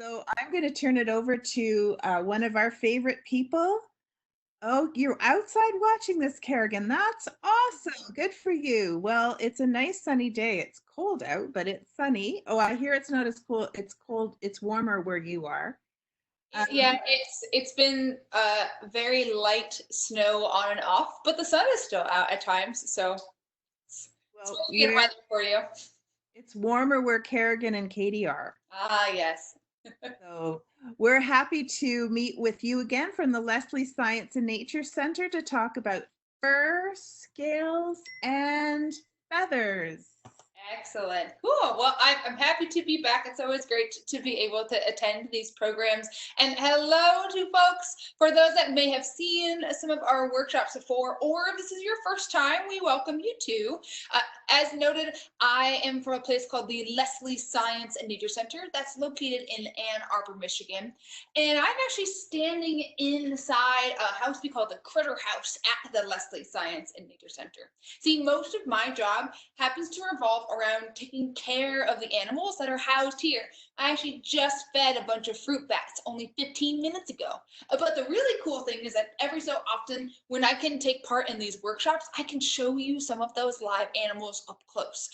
So I'm going to turn it over to one of our favorite people. Oh, you're outside watching this, Kerrigan. That's awesome. Good for you. Well, it's a nice sunny day. It's cold out, but it's sunny. Oh, I hear it's not as cool. It's cold. It's warmer where you are. Yeah, Um, it's been very light snow on and off, but the sun is still out at times, so it's well, good weather for you. it's warmer where Kerrigan and Katie are. Ah, yes. So we're happy to meet with you again from the Leslie Science and Nature Center to talk about fur, scales, and feathers. Excellent. Cool. Well, I'm happy to be back. It's always great to be able to attend these programs. And hello to folks. For those that may have seen some of our workshops before, or if this is your first time, we welcome you too. As noted, I am from a place called the Leslie Science and Nature Center that's located in Ann Arbor, Michigan. And I'm actually standing inside a house we call the Critter House at the Leslie Science and Nature Center. See, most of my job happens to revolve around taking care of the animals that are housed here. I actually just fed a bunch of fruit bats only 15 minutes ago. But the really cool thing is that every so often when I can take part in these workshops, I can show you some of those live animals up close.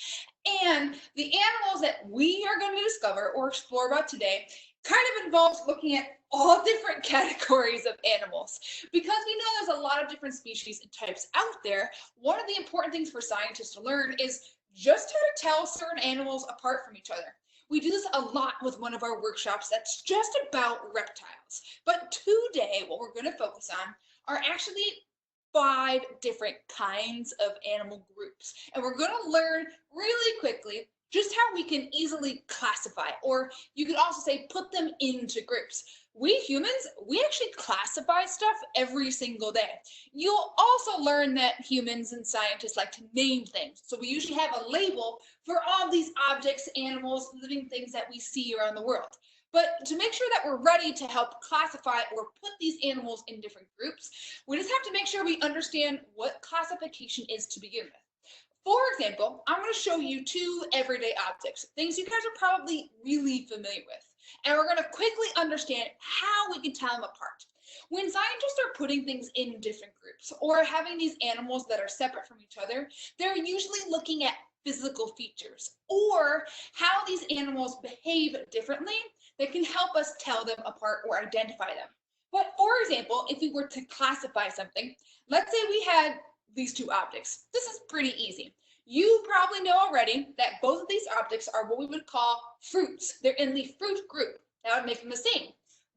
And the animals that we are going to discover or explore about today kind of involves looking at all different categories of animals. Because we know there's a lot of different species and types out there, one of the important things for scientists to learn is just how to tell certain animals apart from each other. We do this a lot with one of our workshops that's just about reptiles. But today, what we're going to focus on are actually 5 different kinds of animal groups. And we're going to learn really quickly just how we can easily classify, or you could also say put them into groups. We humans, we actually classify stuff every single day. You'll also learn that humans and scientists like to name things. So we usually have a label for all these objects, animals, living things that we see around the world. But to make sure that we're ready to help classify or put these animals in different groups, we just have to make sure we understand what classification is to begin with. For example, I'm going to show you 2 everyday objects, things you guys are probably really familiar with. And we're going to quickly understand how we can tell them apart. When scientists are putting things in different groups or having these animals that are separate from each other, they're usually looking at physical features or how these animals behave differently that can help us tell them apart or identify them. But for example, if we were to classify something, let's say we had these 2 objects. This is pretty easy. You probably know already that both of these objects are what we would call fruits. They're in the fruit group. That would make them the same.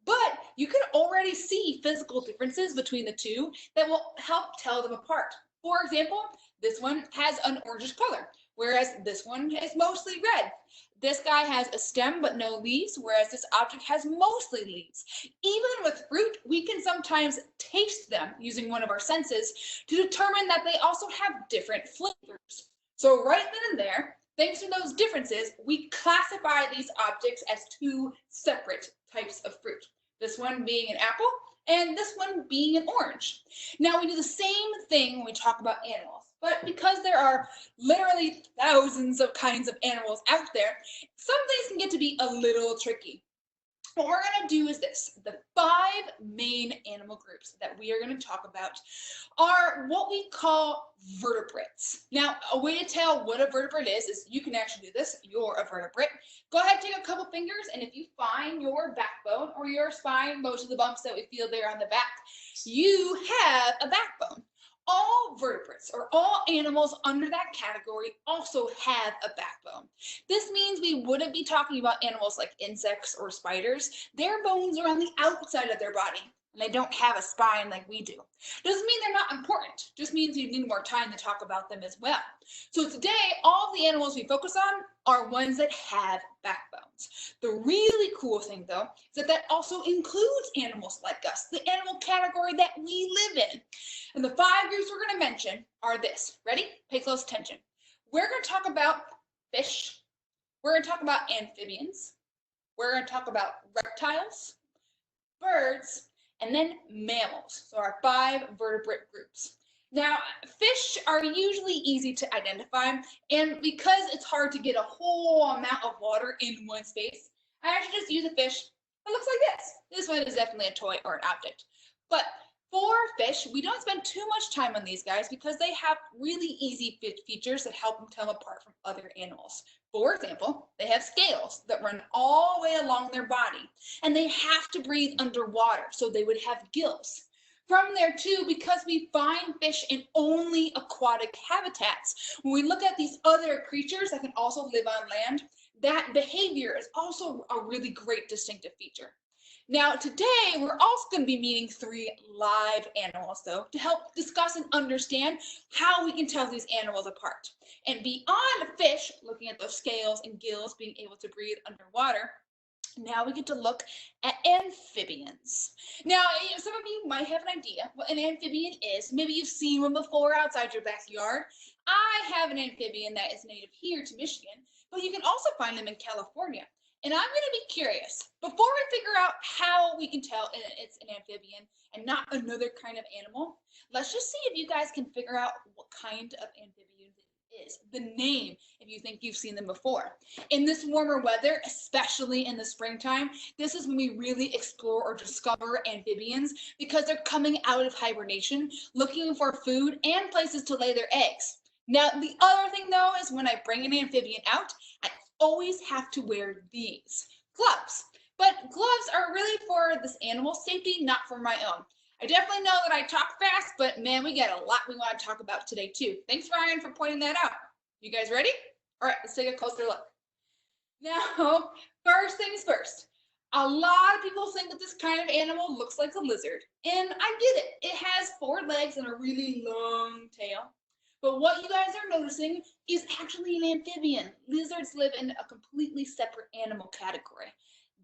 But you can already see physical differences between the 2 that will help tell them apart. For example, this one has an orangish color, whereas this one is mostly red. This guy has a stem but no leaves, whereas this object has mostly leaves. Even with fruit, we can sometimes taste them using one of our senses to determine that they also have different flavors. So right then and there, thanks to those differences, we classify these objects as 2 separate types of fruit. This one being an apple and this one being an orange. Now we do the same thing when we talk about animals. But because there are literally thousands of kinds of animals out there, some things can get to be a little tricky. What we're going to do is this. The 5 main animal groups that we are going to talk about are what we call vertebrates. Now, a way to tell what a vertebrate is you can actually do this. You're a vertebrate. Go ahead, take a couple fingers, and if you find your backbone or your spine, most of the bumps that we feel there on the back, you have a backbone. All vertebrates, or all animals under that category, also have a backbone. This means we wouldn't be talking about animals like insects or spiders. Their bones are on the outside of their body, and they don't have a spine like we do. Doesn't mean they're not important, just means you need more time to talk about them as well. So today, all the animals we focus on are ones that have backbones. The really cool thing, though, is that that also includes animals like us, the animal category that we live in. And the 5 groups we're going to mention are this. Ready? Pay close attention. We're going to talk about fish. We're going to talk about amphibians. We're going to talk about reptiles, birds, and then mammals. So our 5 vertebrate groups. Now, fish are usually easy to identify, and because it's hard to get a whole amount of water in one space, I actually just use a fish It looks like this. This one is definitely a toy or an object. But for fish, we don't spend too much time on these guys because they have really easy features that help them tell them apart from other animals. For example, they have scales that run all the way along their body, and they have to breathe underwater, so they would have gills. From there too, because we find fish in only aquatic habitats, when we look at these other creatures that can also live on land, that behavior is also a really great distinctive feature. Now, today, we're also going to be meeting 3 live animals, though, to help discuss and understand how we can tell these animals apart. And beyond fish, looking at those scales and gills being able to breathe underwater, now we get to look at amphibians. Now, some of you might have an idea what an amphibian is. Maybe you've seen one before outside your backyard. I have an amphibian that is native here to Michigan, but you can also find them in California. And I'm going to be curious, before we figure out how we can tell it's an amphibian and not another kind of animal, let's just see if you guys can figure out what kind of amphibian it is. The name, if you think you've seen them before. In this warmer weather, especially in the springtime, this is when we really explore or discover amphibians because they're coming out of hibernation, looking for food and places to lay their eggs. Now, the other thing, though, is when I bring an amphibian out, I always have to wear these gloves. But gloves are really for this animal's safety, not for my own. I definitely know that I talk fast, but man, we got a lot we want to talk about today too. Thanks, Ryan, for pointing that out. You guys ready? All right, let's take a closer look. Now, first things first. A lot of people think that this kind of animal looks like a lizard, and I get it. It has 4 legs and a really long tail. But what you guys are noticing is actually an amphibian. Lizards live in a completely separate animal category.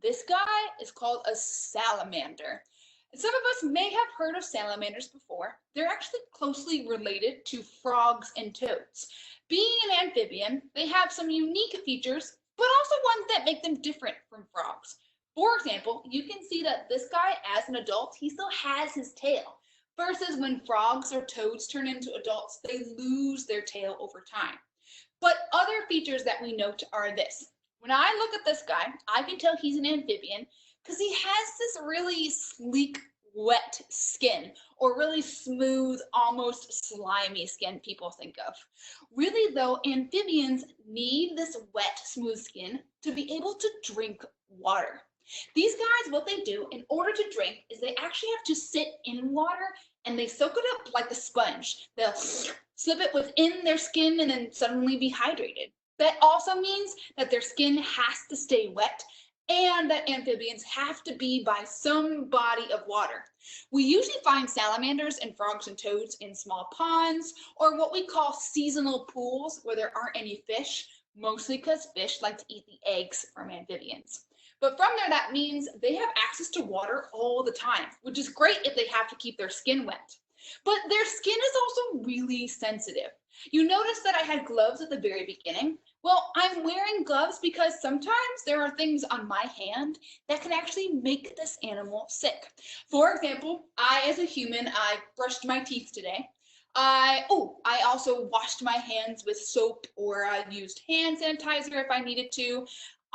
This guy is called a salamander. Some of us may have heard of salamanders before. They're actually closely related to frogs and toads. Being an amphibian, they have some unique features, but also ones that make them different from frogs. For example, you can see that this guy, as an adult, he still has his tail. Versus when frogs or toads turn into adults, they lose their tail over time. But other features that we note are this. When I look at this guy, I can tell he's an amphibian because he has this really sleek, wet skin, or really smooth, almost slimy skin people think of. Really though, amphibians need this wet, smooth skin to be able to drink water. These guys, what they do in order to drink is they actually have to sit in water and they soak it up like a sponge. They'll slip it within their skin and then suddenly be hydrated. That also means that their skin has to stay wet and that amphibians have to be by some body of water. We usually find salamanders and frogs and toads in small ponds or what we call seasonal pools where there aren't any fish, mostly because fish like to eat the eggs from amphibians. But from there, that means they have access to water all the time, which is great if they have to keep their skin wet. But their skin is also really sensitive. You notice that I had gloves at the very beginning. Well, I'm wearing gloves because sometimes there are things on my hand that can actually make this animal sick. For example, I, as a human, I brushed my teeth today. I also washed my hands with soap or I used hand sanitizer if I needed to.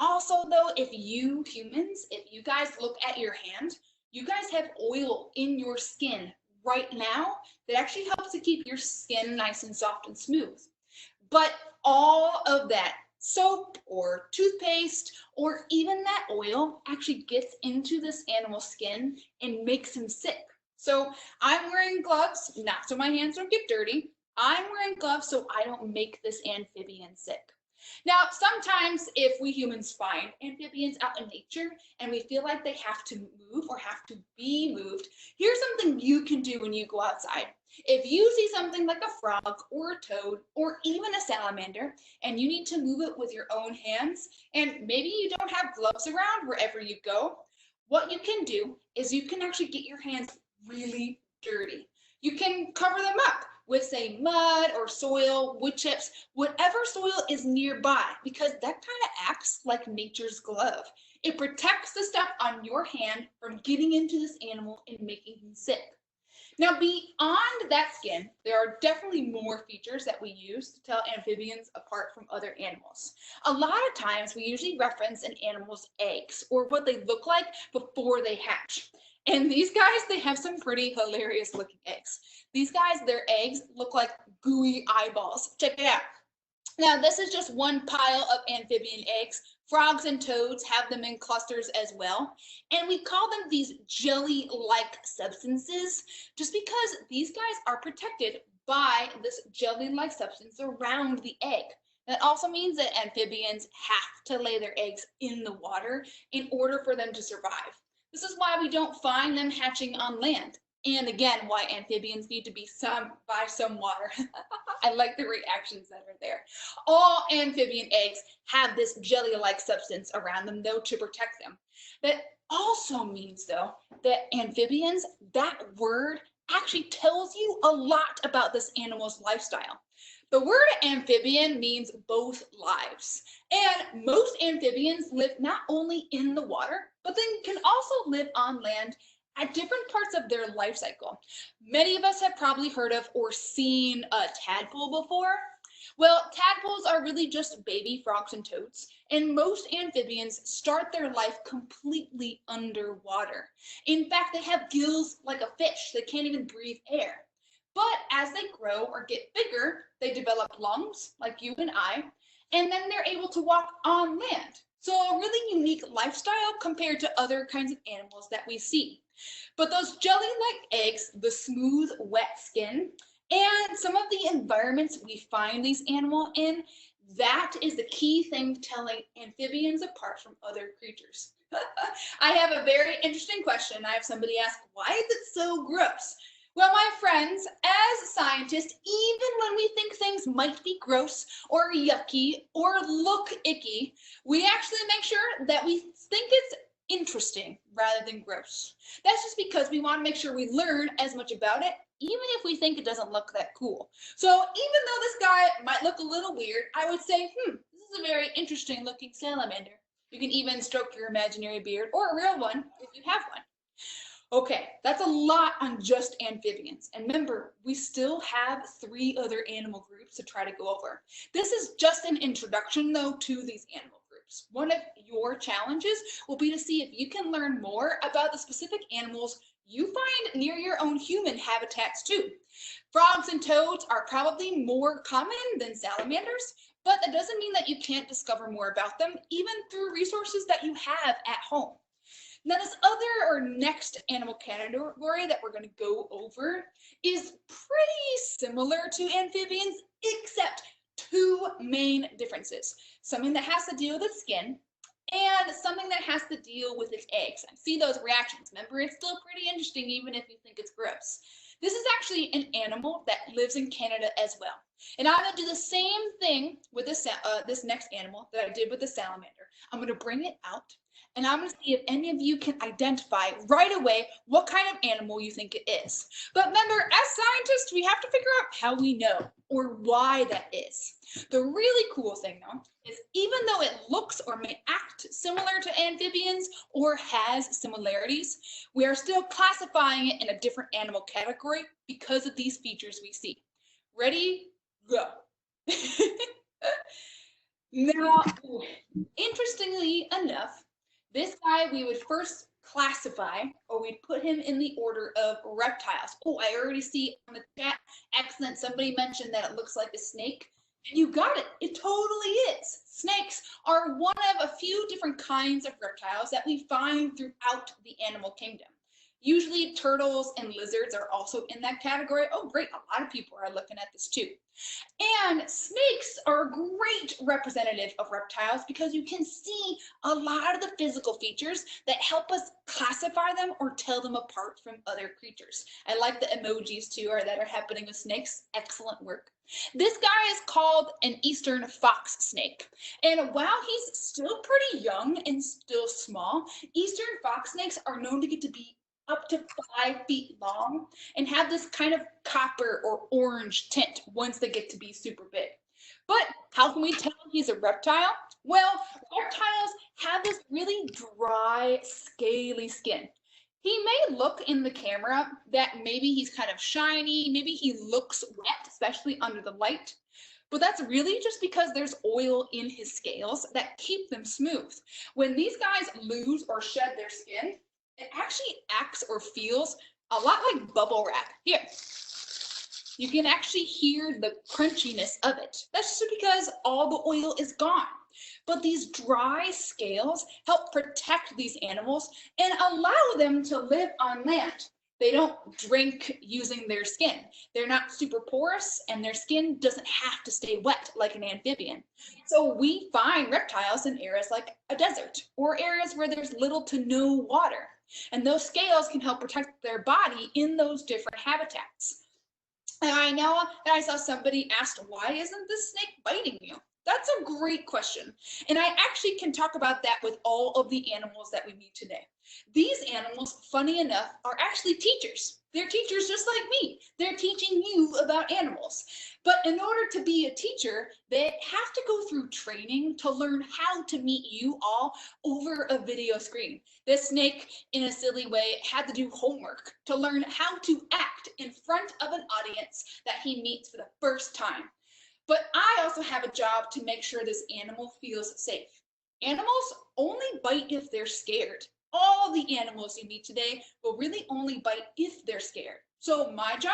Also, though, if you humans, if you guys look at your hand, you guys have oil in your skin right now that actually helps to keep your skin nice and soft and smooth. But all of that soap or toothpaste or even that oil actually gets into this animal's skin and makes him sick. So I'm wearing gloves, not so my hands don't get dirty. I'm wearing gloves so I don't make this amphibian sick. Now, sometimes if we humans find amphibians out in nature and we feel like they have to move or have to be moved, here's something you can do when you go outside. If you see something like a frog or a toad or even a salamander and you need to move it with your own hands and maybe you don't have gloves around wherever you go, what you can do is you can actually get your hands really dirty. You can cover them up with, say, mud or soil, wood chips, whatever soil is nearby, because that kind of acts like nature's glove. It protects the stuff on your hand from getting into this animal and making him sick. Now, beyond that skin, there are definitely more features that we use to tell amphibians apart from other animals. A lot of times, we usually reference an animal's eggs or what they look like before they hatch. And these guys, they have some pretty hilarious looking eggs. These guys, their eggs look like gooey eyeballs. Check it out. Now, this is just one pile of amphibian eggs. Frogs and toads have them in clusters as well. And we call them these jelly-like substances just because these guys are protected by this jelly-like substance around the egg. That also means that amphibians have to lay their eggs in the water in order for them to survive. This is why we don't find them hatching on land. And again, why amphibians need to be by some water. I like the reactions that are there. All amphibian eggs have this jelly-like substance around them, though, to protect them. That also means, though, that amphibians, that word actually tells you a lot about this animal's lifestyle. The word amphibian means both lives. And most amphibians live not only in the water, but they can also live on land at different parts of their life cycle. Many of us have probably heard of or seen a tadpole before. Well, tadpoles are really just baby frogs and toads, and most amphibians start their life completely underwater. In fact, they have gills like a fish. They can't even breathe air. But as they grow or get bigger, they develop lungs like you and I, and then they're able to walk on land. So a really unique lifestyle compared to other kinds of animals that we see. But those jelly-like eggs, the smooth, wet skin, and some of the environments we find these animals in, that is the key thing telling amphibians apart from other creatures. I have a very interesting question. I have somebody ask, why is it so gross? Well, my friends, as scientists, even when we think things might be gross or yucky or look icky, we actually make sure that we think it's interesting rather than gross. That's just because we want to make sure we learn as much about it, even if we think it doesn't look that cool. So even though this guy might look a little weird, I would say, this is a very interesting looking salamander. You can even stroke your imaginary beard or a real one if you have one. Okay, that's a lot on just amphibians. And remember, we still have 3 other animal groups to try to go over. This is just an introduction, though, to these animal groups. One of your challenges will be to see if you can learn more about the specific animals you find near your own human habitats, too. Frogs and toads are probably more common than salamanders, but that doesn't mean that you can't discover more about them, even through resources that you have at home. Now, this other or next animal category that we're going to go over is pretty similar to amphibians, except 2 main differences. Something that has to deal with its skin and something that has to deal with its eggs. I see those reactions. Remember, it's still pretty interesting even if you think it's gross. This is actually an animal that lives in Canada as well. And I'm going to do the same thing with this next animal that I did with the salamander. I'm going to bring it out. And I'm going to see if any of you can identify right away what kind of animal you think it is. But remember, as scientists, we have to figure out how we know or why that is. The really cool thing, though, is even though it looks or may act similar to amphibians or has similarities, we are still classifying it in a different animal category because of these features we see. Ready? Go. Now, interestingly enough, this guy we would first classify, or we'd put him in the order of reptiles. Oh, I already see on the chat, excellent, somebody mentioned that it looks like a snake. And you got it, it totally is. Snakes are one of a few different kinds of reptiles that we find throughout the animal kingdom. Usually turtles and lizards are also in that category. Oh, great, a lot of people are looking at this too. And snakes are a great representative of reptiles because you can see a lot of the physical features that help us classify them or tell them apart from other creatures. I like the emojis too that are happening with snakes. Excellent work. This guy is called an eastern fox snake. And while he's still pretty young and still small, eastern fox snakes are known to get to be up to 5 feet long and have this kind of copper or orange tint once they get to be super big. But how can we tell he's a reptile? Well, reptiles have this really dry, scaly skin. He may look in the camera that maybe he's kind of shiny, maybe he looks wet, especially under the light. But that's really just because there's oil in his scales that keep them smooth. When these guys lose or shed their skin, it actually acts or feels a lot like bubble wrap. Here, you can actually hear the crunchiness of it. That's just because all the oil is gone. But these dry scales help protect these animals and allow them to live on land. They don't drink using their skin. They're not super porous, and their skin doesn't have to stay wet like an amphibian. So we find reptiles in areas like a desert or areas where there's little to no water. And those scales can help protect their body in those different habitats. And I know that I saw somebody asked, why isn't this snake biting you? That's a great question. And I actually can talk about that with all of the animals that we meet today. These animals, funny enough, are actually teachers. They're teachers just like me. They're teaching you about animals. But in order to be a teacher, they have to go through training to learn how to meet you all over a video screen. This snake, in a silly way, had to do homework to learn how to act in front of an audience that he meets for the first time. But I also have a job to make sure this animal feels safe. Animals only bite if they're scared. All the animals you meet today will really only bite if they're scared. So my job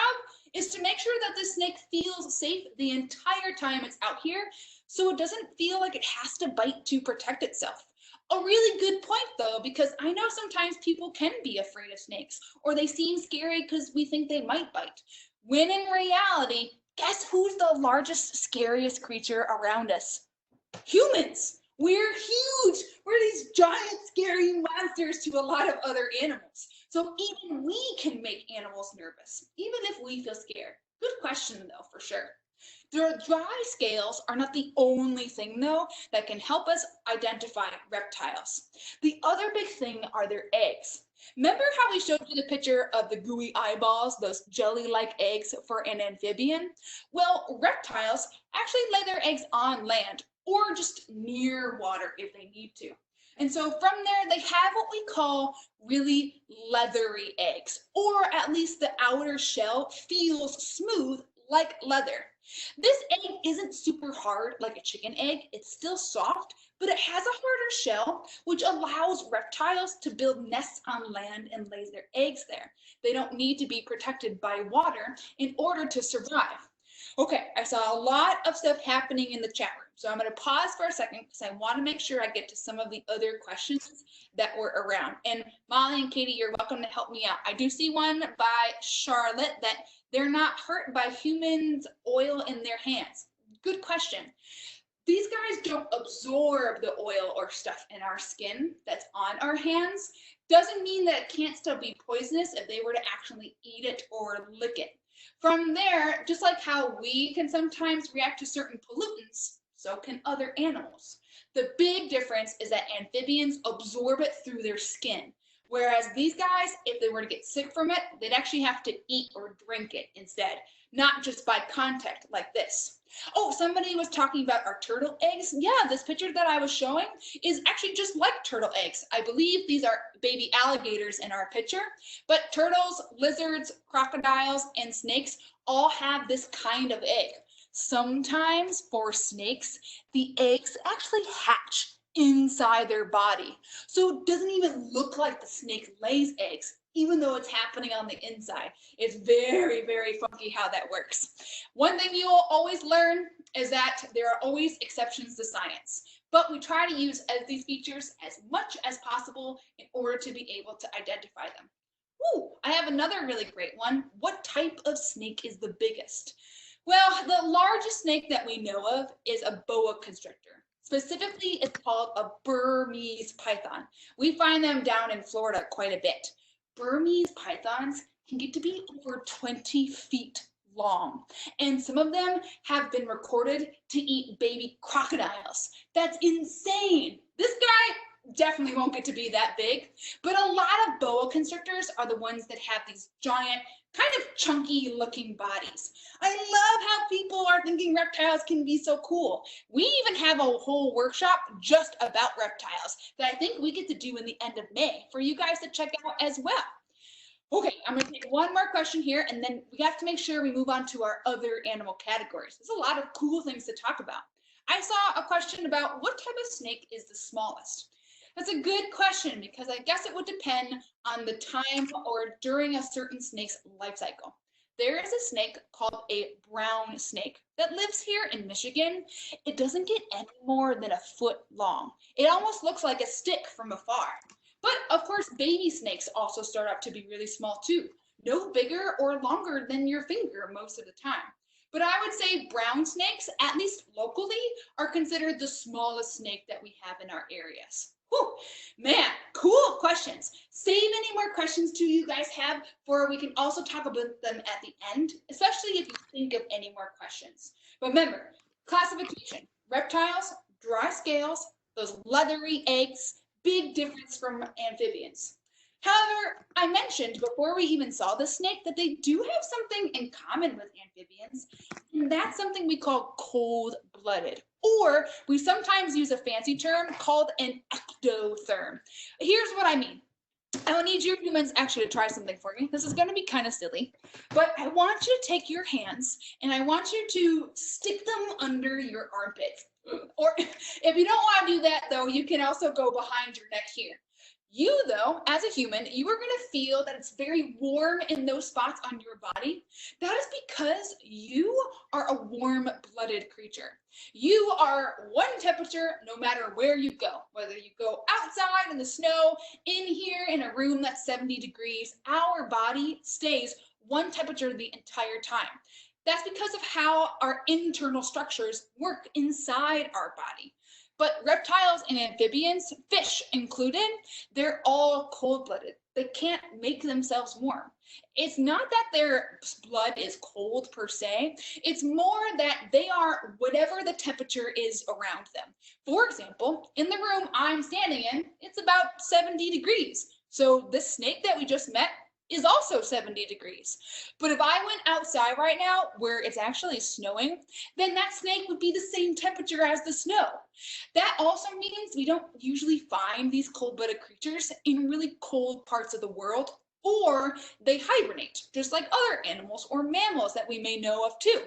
is to make sure that this snake feels safe the entire time it's out here, so it doesn't feel like it has to bite to protect itself. A really good point though, because I know sometimes people can be afraid of snakes, or they seem scary because we think they might bite. When in reality, guess who's the largest, scariest creature around us? Humans. We're huge. We're these giant, scary monsters to a lot of other animals. So even we can make animals nervous, even if we feel scared. Good question though, for sure. Their dry scales are not the only thing though that can help us identify reptiles. The other big thing are their eggs. Remember how we showed you the picture of the gooey eyeballs, those jelly-like eggs for an amphibian? Well, reptiles actually lay their eggs on land or just near water if they need to. And so from there, they have what we call really leathery eggs, or at least the outer shell feels smooth like leather. This egg isn't super hard like a chicken egg. It's still soft, but it has a harder shell, which allows reptiles to build nests on land and lay their eggs there. They don't need to be protected by water in order to survive. Okay, I saw a lot of stuff happening in the chat room, so I'm going to pause for a second because I want to make sure I get to some of the other questions that were around. And Molly and Katie, you're welcome to help me out. I do see one by Charlotte that they're not hurt by humans' oil in their hands. Good question. These guys don't absorb the oil or stuff in our skin that's on our hands. Doesn't mean that it can't still be poisonous if they were to actually eat it or lick it. From there, just like how we can sometimes react to certain pollutants, so can other animals. The big difference is that amphibians absorb it through their skin, whereas these guys, if they were to get sick from it, they'd actually have to eat or drink it instead, not just by contact like this. Oh, somebody was talking about our turtle eggs. Yeah, this picture that I was showing is actually just like turtle eggs. I believe these are baby alligators in our picture, but turtles, lizards, crocodiles, and snakes all have this kind of egg. Sometimes for snakes, the eggs actually hatch inside their body. So it doesn't even look like the snake lays eggs, even though it's happening on the inside. It's very, very funky how that works. One thing you will always learn is that there are always exceptions to science, but we try to use these features as much as possible in order to be able to identify them. Ooh, I have another really great one. What type of snake is the biggest? Well, the largest snake that we know of is a boa constrictor. Specifically, it's called a Burmese python. We find them down in Florida quite a bit. Burmese pythons can get to be over 20 feet long, and some of them have been recorded to eat baby crocodiles. That's insane. This guy definitely won't get to be that big, but a lot of boa constrictors are the ones that have these giant, kind of chunky looking bodies. I love how people are thinking reptiles can be so cool. We even have a whole workshop just about reptiles that I think we get to do in the end of May for you guys to check out as well. Okay, I'm gonna take one more question here, and then we have to make sure we move on to our other animal categories. There's a lot of cool things to talk about. I saw a question about what type of snake is the smallest. That's a good question because I guess it would depend on the time or during a certain snake's life cycle. There is a snake called a brown snake that lives here in Michigan. It doesn't get any more than a foot long. It almost looks like a stick from afar. But of course, baby snakes also start out to be really small too. No bigger or longer than your finger most of the time. But I would say brown snakes, at least locally, are considered the smallest snake that we have in our areas. Whew, man, cool questions. Save any more questions too you guys have for we can also talk about them at the end, especially if you think of any more questions. But remember, classification, reptiles, dry scales, those leathery eggs, big difference from amphibians. However, I mentioned before we even saw the snake that they do have something in common with amphibians, and that's something we call cold-blooded, or we sometimes use a fancy term called an ectotherm. Here's what I mean. I will need you humans actually to try something for me. This is going to be kind of silly, but I want you to take your hands and I want you to stick them under your armpits. Or if you don't want to do that, though, you can also go behind your neck here. You, though, as a human, you are going to feel that it's very warm in those spots on your body. That is because you are a warm-blooded creature. You are one temperature no matter where you go, whether you go outside in the snow, in here in a room that's 70 degrees, our body stays one temperature the entire time. That's because of how our internal structures work inside our body. But reptiles and amphibians, fish included, they're all cold-blooded. They can't make themselves warm. It's not that their blood is cold per se. It's more that they are whatever the temperature is around them. For example, in the room I'm standing in, it's about 70 degrees. So this snake that we just met is also 70 degrees. But if I went outside right now where it's actually snowing, then that snake would be the same temperature as the snow. That also means we don't usually find these cold-blooded creatures in really cold parts of the world, or they hibernate, just like other animals or mammals that we may know of too.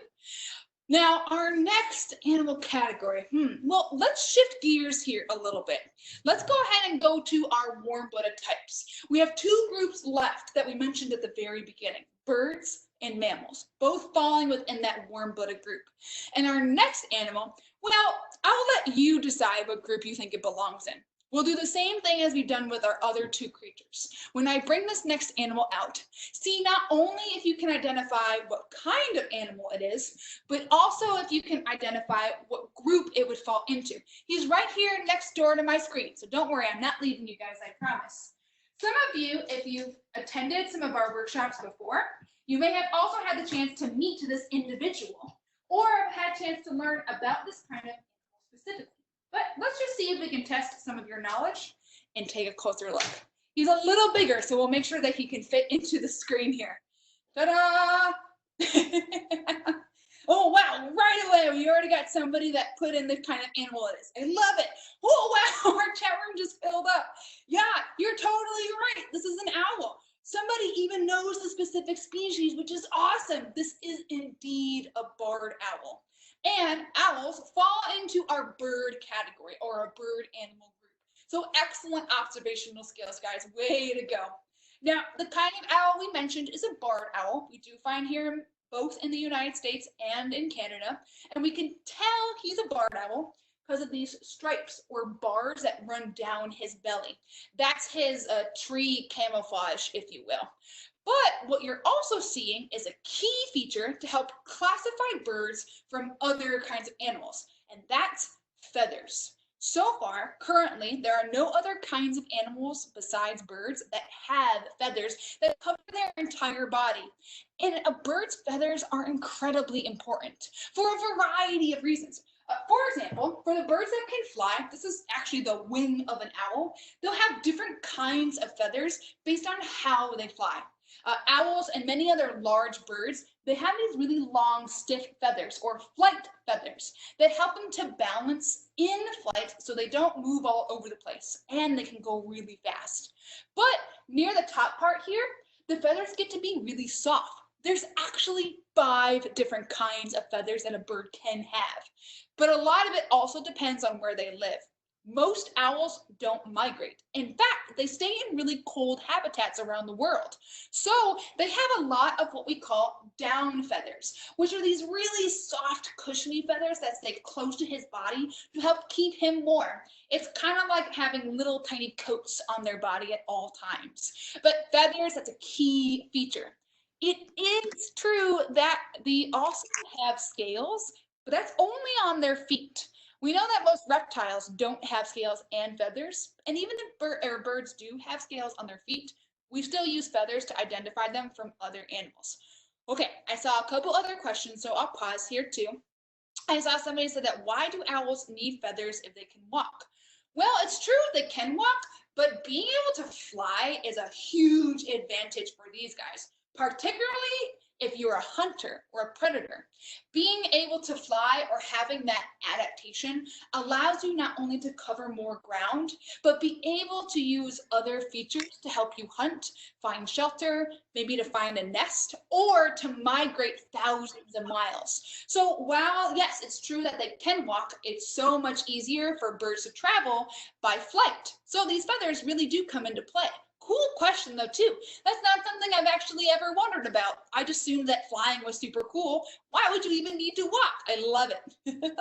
Now, our next animal category, well, let's shift gears here a little bit. Let's go ahead and go to our warm-blooded types. We have two groups left that we mentioned at the very beginning, birds and mammals, both falling within that warm-blooded group. And our next animal, well, I'll let you decide what group you think it belongs in. We'll do the same thing as we've done with our other two creatures. When I bring this next animal out, see not only if you can identify what kind of animal it is, but also if you can identify what group it would fall into. He's right here next door to my screen, so don't worry, I'm not leaving you guys, I promise. Some of you, if you've attended some of our workshops before, you may have also had the chance to meet this individual, or have had a chance to learn about this kind of animal specifically. But let's just see if we can test some of your knowledge and take a closer look. He's a little bigger, so we'll make sure that he can fit into the screen here. Ta-da! Oh, wow, right away, we already got somebody that put in the kind of animal it is. I love it. Oh, wow, our chat room just filled up. Yeah, you're totally right. This is an owl. Somebody even knows the specific species, which is awesome. This is indeed a barred owl. And owls fall into our bird category or a bird animal group. So excellent observational skills, guys. Way to go. Now, the kind of owl we mentioned is a barred owl. We do find here both in the United States and in Canada. And we can tell he's a barred owl because of these stripes or bars that run down his belly. That's his tree camouflage, if you will. But what you're also seeing is a key feature to help classify birds from other kinds of animals, and that's feathers. So far, currently, there are no other kinds of animals besides birds that have feathers that cover their entire body. And a bird's feathers are incredibly important for a variety of reasons. For example, for the birds that can fly, this is actually the wing of an owl, they'll have different kinds of feathers based on how they fly. Owls and many other large birds, they have these really long, stiff feathers or flight feathers that help them to balance in flight so they don't move all over the place and they can go really fast. But near the top part here, the feathers get to be really soft. There's actually 5 different kinds of feathers that a bird can have, but a lot of it also depends on where they live. Most owls don't migrate. In fact, they stay in really cold habitats around the world. So they have a lot of what we call down feathers, which are these really soft, cushiony feathers that stay close to his body to help keep him warm. It's kind of like having little tiny coats on their body at all times. But feathers, that's a key feature. It is true that they also have scales, but that's only on their feet. We know that most reptiles don't have scales and feathers, and even if birds do have scales on their feet, we still use feathers to identify them from other animals. Okay, I saw a couple other questions, so I'll pause here too. I saw somebody said that why do owls need feathers if they can walk? Well, it's true they can walk, but being able to fly is a huge advantage for these guys, particularly if you're a hunter or a predator. Being able to fly or having that adaptation allows you not only to cover more ground, but be able to use other features to help you hunt, find shelter, maybe to find a nest, or to migrate thousands of miles. So while, yes, it's true that they can walk, it's so much easier for birds to travel by flight. So these feathers really do come into play. Cool question though too. That's not something I've actually ever wondered about. I just assumed that flying was super cool. Why would you even need to walk? I love it.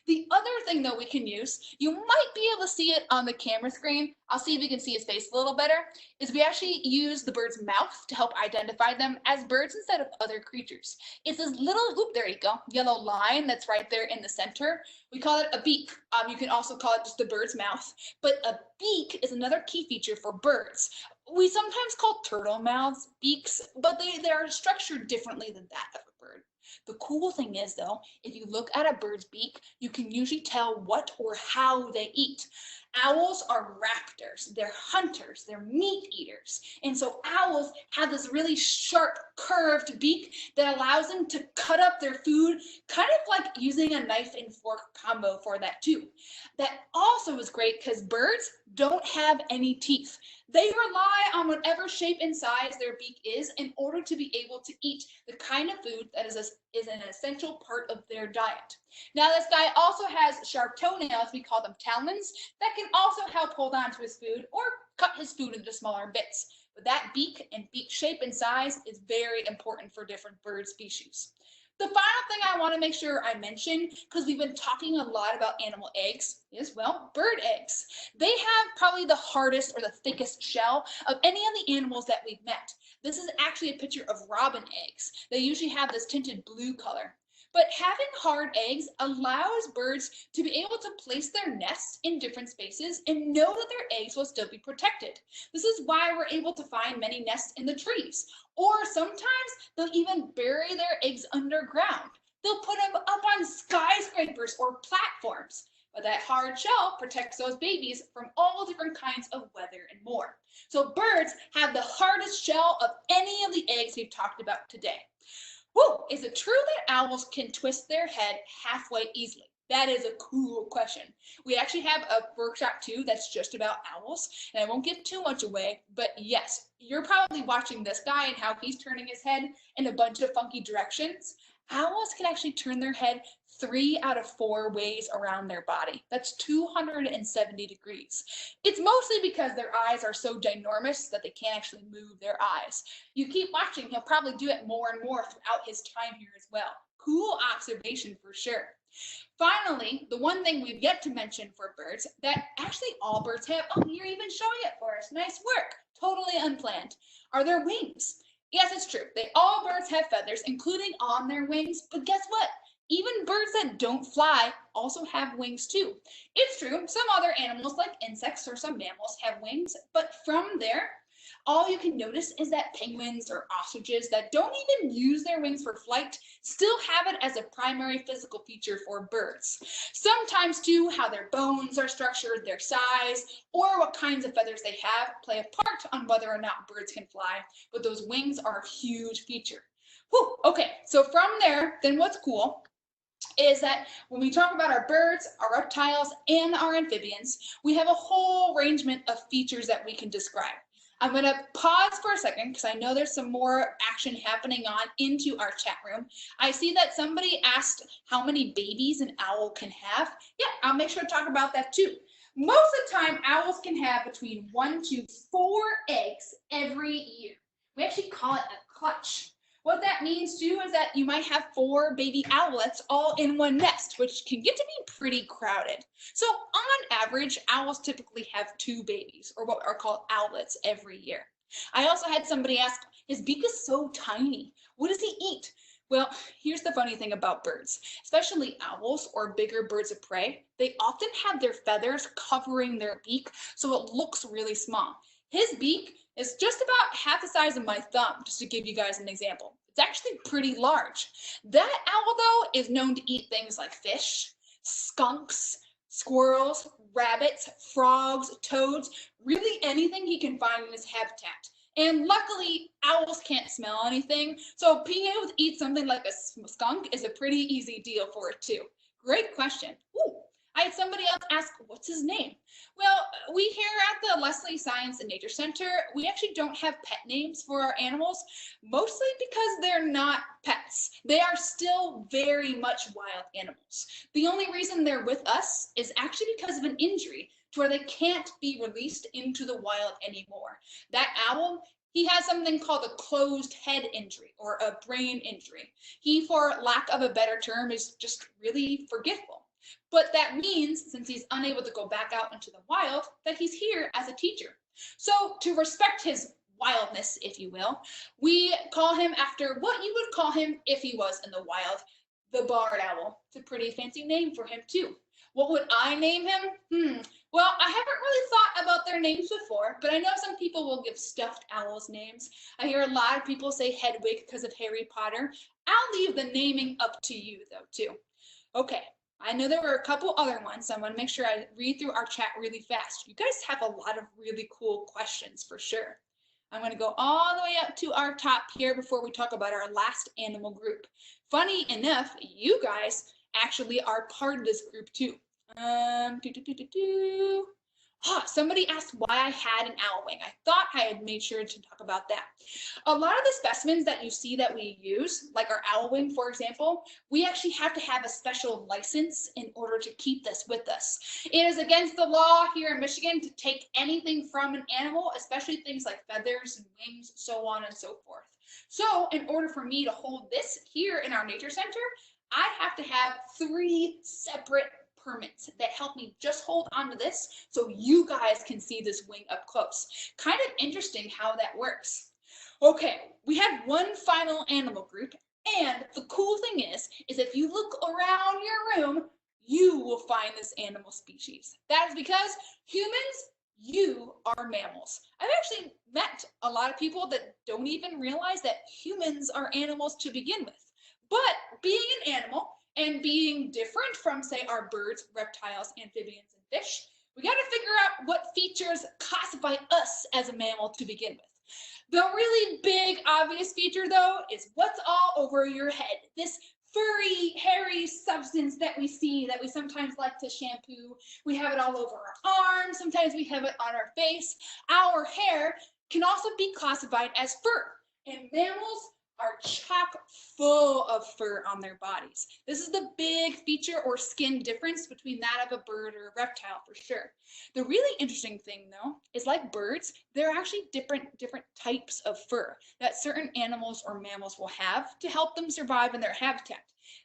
The other thing though we can use, you might be able to see it on the camera screen. I'll see if you can see his face a little better, is we actually use the bird's mouth to help identify them as birds instead of other creatures. It's this little, oop, there you go, yellow line that's right there in the center. We call it a beak. You can also call it just the bird's mouth, but a beak is another key feature for birds. We sometimes call turtle mouths beaks, but they are structured differently than that of a bird. The cool thing is though, if you look at a bird's beak, you can usually tell what or how they eat. Owls are raptors, they're hunters, they're meat eaters. And so owls have this really sharp, curved beak that allows them to cut up their food, kind of like using a knife and fork combo for that too. That also is great because birds don't have any teeth. They rely on whatever shape and size their beak is in order to be able to eat the kind of food that is an essential part of their diet. Now this guy also has sharp toenails, we call them talons, that can also help hold on to his food or cut his food into smaller bits. But that beak and beak shape and size is very important for different bird species. The final thing I want to make sure I mention, because we've been talking a lot about animal eggs, is, well, bird eggs. They have probably the hardest or the thickest shell of any of the animals that we've met. This is actually a picture of robin eggs. They usually have this tinted blue color. But having hard eggs allows birds to be able to place their nests in different spaces and know that their eggs will still be protected. This is why we're able to find many nests in the trees. Or sometimes they'll even bury their eggs underground. They'll put them up on skyscrapers or platforms. But that hard shell protects those babies from all different kinds of weather and more. So birds have the hardest shell of any of the eggs we've talked about today. Whoa, is it true that owls can twist their head halfway easily? That is a cool question. We actually have a workshop too that's just about owls, and I won't give too much away, but yes, you're probably watching this guy and how he's turning his head in a bunch of funky directions. Owls can actually turn their head 3 out of 4 ways around their body. That's 270 degrees. It's mostly because their eyes are so ginormous that they can't actually move their eyes. You keep watching, he'll probably do it more and more throughout his time here as well. Cool observation for sure. Finally, the one thing we've yet to mention for birds that actually all birds have, oh, you're even showing it for us, nice work, totally unplanned, are their wings. Yes, it's true, all birds have feathers, including on their wings, but guess what? Even birds that don't fly also have wings too. It's true, some other animals like insects or some mammals have wings, but from there, all you can notice is that penguins or ostriches that don't even use their wings for flight still have it as a primary physical feature for birds. Sometimes too, how their bones are structured, their size, or what kinds of feathers they have play a part on whether or not birds can fly, but those wings are a huge feature. Whew, okay, so from there, then what's cool is that when we talk about our birds, our reptiles, and our amphibians, we have a whole arrangement of features that we can describe. I'm going to pause for a second because I know there's some more action happening on into our chat room. I see that somebody asked how many babies an owl can have. Yeah, I'll make sure to talk about that too. Most of the time, owls can have between 1 to 4 eggs every year. We actually call it a clutch. What that means too is that you might have 4 baby owlets all in one nest, which can get to be pretty crowded. So on average, owls typically have 2 babies, or what are called owlets, every year. I also had somebody ask, his beak is so tiny. What does he eat? Well, here's the funny thing about birds, especially owls or bigger birds of prey. They often have their feathers covering their beak, so it looks really small. His beak is just about half the size of my thumb, just to give you guys an example. It's actually pretty large. That owl, though, is known to eat things like fish, skunks, squirrels, rabbits, frogs, toads, really anything he can find in his habitat. And luckily, owls can't smell anything, so being able to eat something like a skunk is a pretty easy deal for it too. Great question. Ooh, I had somebody else ask, what's his name? Well, we here at the Leslie Science and Nature Center, we actually don't have pet names for our animals, mostly because they're not pets. They are still very much wild animals. The only reason they're with us is actually because of an injury to where they can't be released into the wild anymore. That owl, he has something called a closed head injury or a brain injury. He, for lack of a better term, is just really forgetful. But that means, since he's unable to go back out into the wild, that he's here as a teacher. So to respect his wildness, if you will, we call him after what you would call him if he was in the wild, the barred owl. It's a pretty fancy name for him too. What would I name him? Well, I haven't really thought about their names before, but I know some people will give stuffed owls names. I hear a lot of people say Hedwig because of Harry Potter. I'll leave the naming up to you though, too. Okay, I know there were a couple other ones, so I'm going to make sure I read through our chat really fast. You guys have a lot of really cool questions for sure. I'm going to go all the way up to our top here before we talk about our last animal group. Funny enough, you guys actually are part of this group too. Somebody asked why I had an owl wing. I thought I had made sure to talk about that. A lot of the specimens that you see that we use, like our owl wing, for example, we actually have to have a special license in order to keep this with us. It is against the law here in Michigan to take anything from an animal, especially things like feathers and wings, so on and so forth. So in order for me to hold this here in our nature center, I have to have 3 separate permits that help me just hold onto this so you guys can see this wing up close. Kind of interesting how that works. Okay, we have one final animal group, and the cool thing is if you look around your room, you will find this animal species. That is because humans, you are mammals. I've actually met a lot of people that don't even realize that humans are animals to begin with. But being an animal and being different from, say, our birds, reptiles, amphibians, and fish, we got to figure out what features classify us as a mammal to begin with. The really big, obvious feature, though, is what's all over your head. This furry, hairy substance that we see that we sometimes like to shampoo. We have it all over our arms. Sometimes we have it on our face. Our hair can also be classified as fur. And mammals are chock full of fur on their bodies. This is the big feature or skin difference between that of a bird or a reptile for sure. The really interesting thing though is like birds, there are actually different types of fur that certain animals or mammals will have to help them survive in their habitat.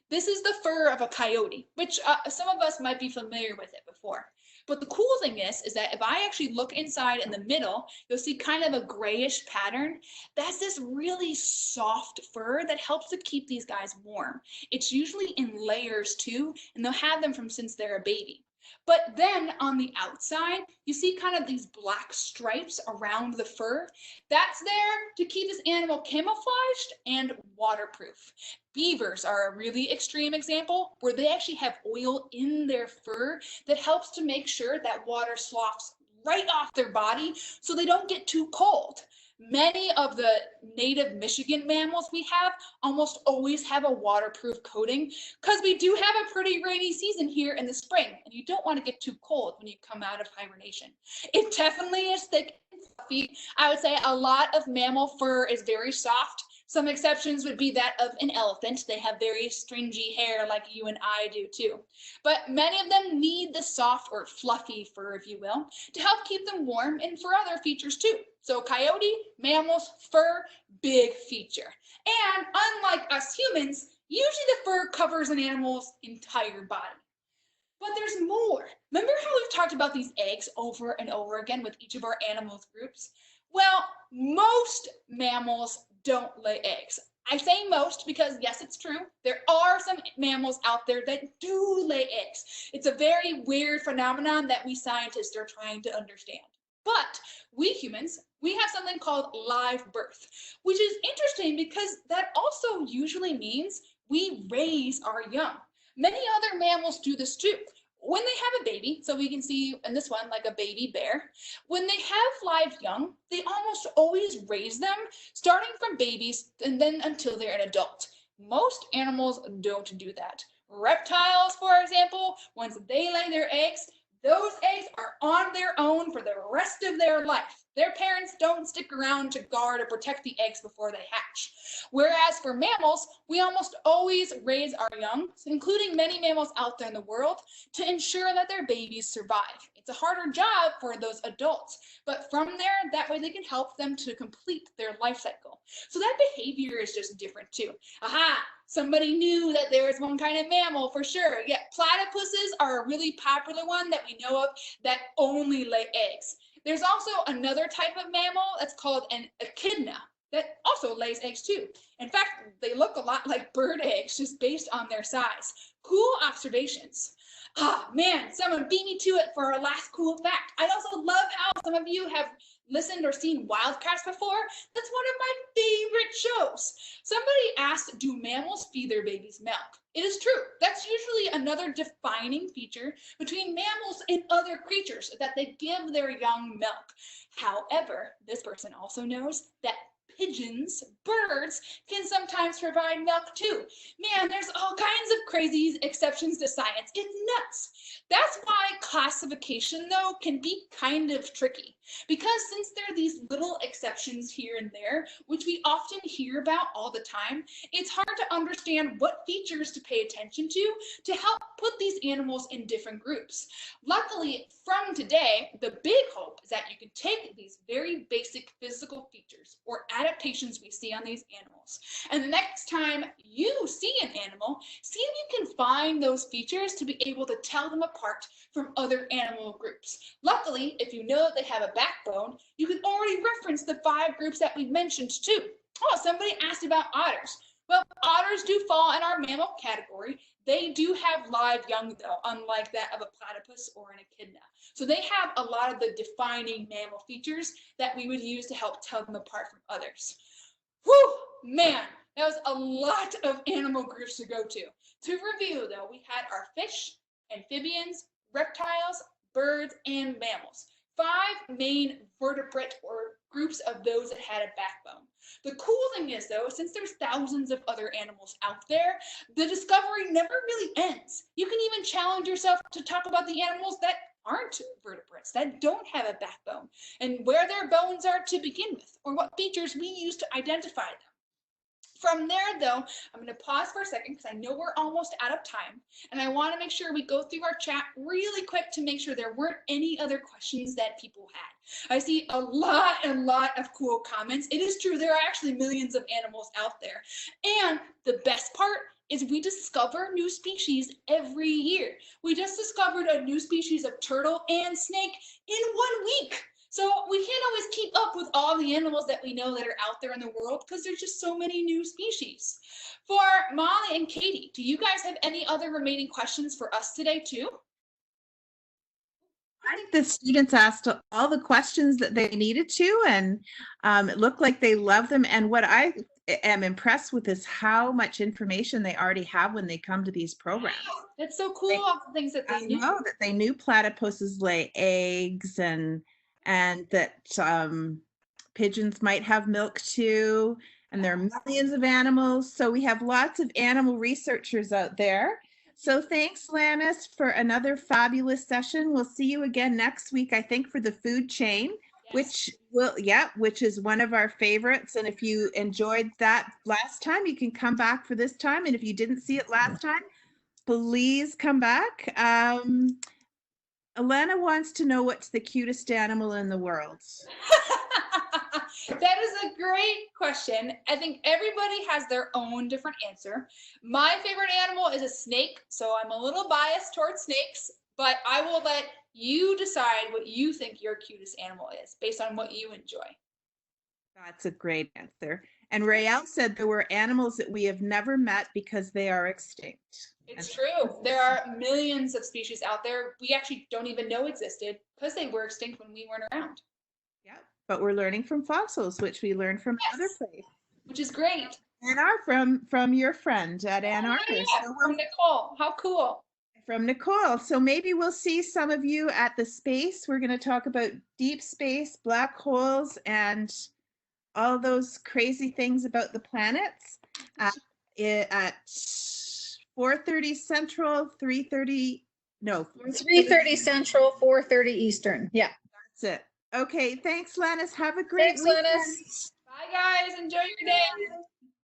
This is the fur of a coyote, which some of us might be familiar with it before. But the cool thing is that if I actually look inside in the middle, you'll see kind of a grayish pattern. That's this really soft fur that helps to keep these guys warm. It's usually in layers too, and they'll have them from since they're a baby. But then on the outside, you see kind of these black stripes around the fur. That's there to keep this animal camouflaged and waterproof. Beavers are a really extreme example where they actually have oil in their fur that helps to make sure that water sloughs right off their body so they don't get too cold. Many of the native Michigan mammals we have almost always have a waterproof coating because we do have a pretty rainy season here in the spring and you don't want to get too cold when you come out of hibernation. It definitely is thick and fluffy. I would say a lot of mammal fur is very soft. Some exceptions would be that of an elephant. They have very stringy hair like you and I do too. But many of them need the soft or fluffy fur, if you will, to help keep them warm and for other features too. So coyote, mammals, fur, big feature. And unlike us humans, usually the fur covers an animal's entire body. But there's more. Remember how we've talked about these eggs over and over again with each of our animals groups? Well, most mammals don't lay eggs. I say most because, yes, it's true. There are some mammals out there that do lay eggs. It's a very weird phenomenon that we scientists are trying to understand. But we humans, we have something called live birth, which is interesting because that also usually means we raise our young. Many other mammals do this too. When they have a baby, so we can see in this one like a baby bear, when they have live young, they almost always raise them, starting from babies and then until they're an adult. Most animals don't do that. Reptiles, for example, once they lay their eggs, those eggs are on their own for the rest of their life. Their parents don't stick around to guard or protect the eggs before they hatch. Whereas for mammals, we almost always raise our young, including many mammals out there in the world, to ensure that their babies survive. It's a harder job for those adults, but from there, that way they can help them to complete their life cycle. So that behavior is just different too. Aha! Somebody knew that there is one kind of mammal for sure. Yeah, platypuses are a really popular one that we know of that only lay eggs. There's also another type of mammal that's called an echidna that also lays eggs too. In fact, they look a lot like bird eggs just based on their size. Cool observations. Ah, man, someone beat me to it for our last cool fact. I also love how some of you have listened or seen Wildcats before. That's one of my favorite shows. Somebody asked, do mammals feed their babies milk? It is true. That's usually another defining feature between mammals and other creatures, that they give their young milk. However, this person also knows that pigeons, birds, can sometimes provide milk too. Man, there's all kinds of crazy exceptions to science. It's nuts. That's why classification, though, can be kind of tricky. Because since there are these little exceptions here and there, which we often hear about all the time, it's hard to understand what features to pay attention to help put these animals in different groups. Luckily, from today, the big hope is that you can take these very basic physical features or adaptations we see on these animals, and the next time you see an animal, see if you can find those features to be able to tell them apart from other animal groups. Luckily, if you know that they have a backbone, you can already reference the 5 groups that we mentioned too. Oh, somebody asked about otters. Well, otters do fall in our mammal category. They do have live young though, unlike that of a platypus or an echidna. So they have a lot of the defining mammal features that we would use to help tell them apart from others. Whew, man, that was a lot of animal groups to go to. To review though, we had our fish, amphibians, reptiles, birds, and mammals. 5 main vertebrate or groups of those that had a backbone. The cool thing is though, since there's thousands of other animals out there, the discovery never really ends. You can even challenge yourself to talk about the animals that aren't vertebrates, that don't have a backbone, and where their bones are to begin with, or what features we use to identify them. From there, though, I'm going to pause for a second because I know we're almost out of time, and I want to make sure we go through our chat really quick to make sure there weren't any other questions that people had. I see a lot of cool comments. It is true, there are actually millions of animals out there, and the best part is we discover new species every year. We just discovered a new species of turtle and snake in 1 week. So we can't always keep up with all the animals that we know that are out there in the world because there's just so many new species. For Molly and Katie, do you guys have any other remaining questions for us today too? I think the students asked all the questions that they needed to, and it looked like they love them. And what I am impressed with is how much information they already have when they come to these programs. That's so cool, all the things that they knew. I know that they knew platypuses lay eggs, and that pigeons might have milk too, and there are millions of animals. So we have lots of animal researchers out there. So thanks, Lannis, for another fabulous session. We'll see you again next week, I think, for the food chain. which which is one of our favorites. And if you enjoyed that last time, you can come back for this time. And if you didn't see it last time, please come back. Alana wants to know what's the cutest animal in the world. That is a great question. I think everybody has their own different answer. My favorite animal is a snake, so I'm a little biased towards snakes, but I will let you decide what you think your cutest animal is based on what you enjoy. That's a great answer. And Rael said there were animals that we have never met because they are extinct. It's true. There are millions of species out there we actually don't even know existed because they were extinct when we weren't around. Yeah, but we're learning from fossils, which we learned from another place. Which is great. And are from your friend at Ann Arbor. Yeah, so from Nicole. How cool. From Nicole. So maybe we'll see some of you at the space. We're going to talk about deep space, black holes, and all those crazy things about the planets at 4:30 Central, 3:30 Central, 4:30 Eastern. Yeah. That's it. Okay, thanks, Lennis. Have a great weekend. Lennis. Bye, guys. Enjoy your day.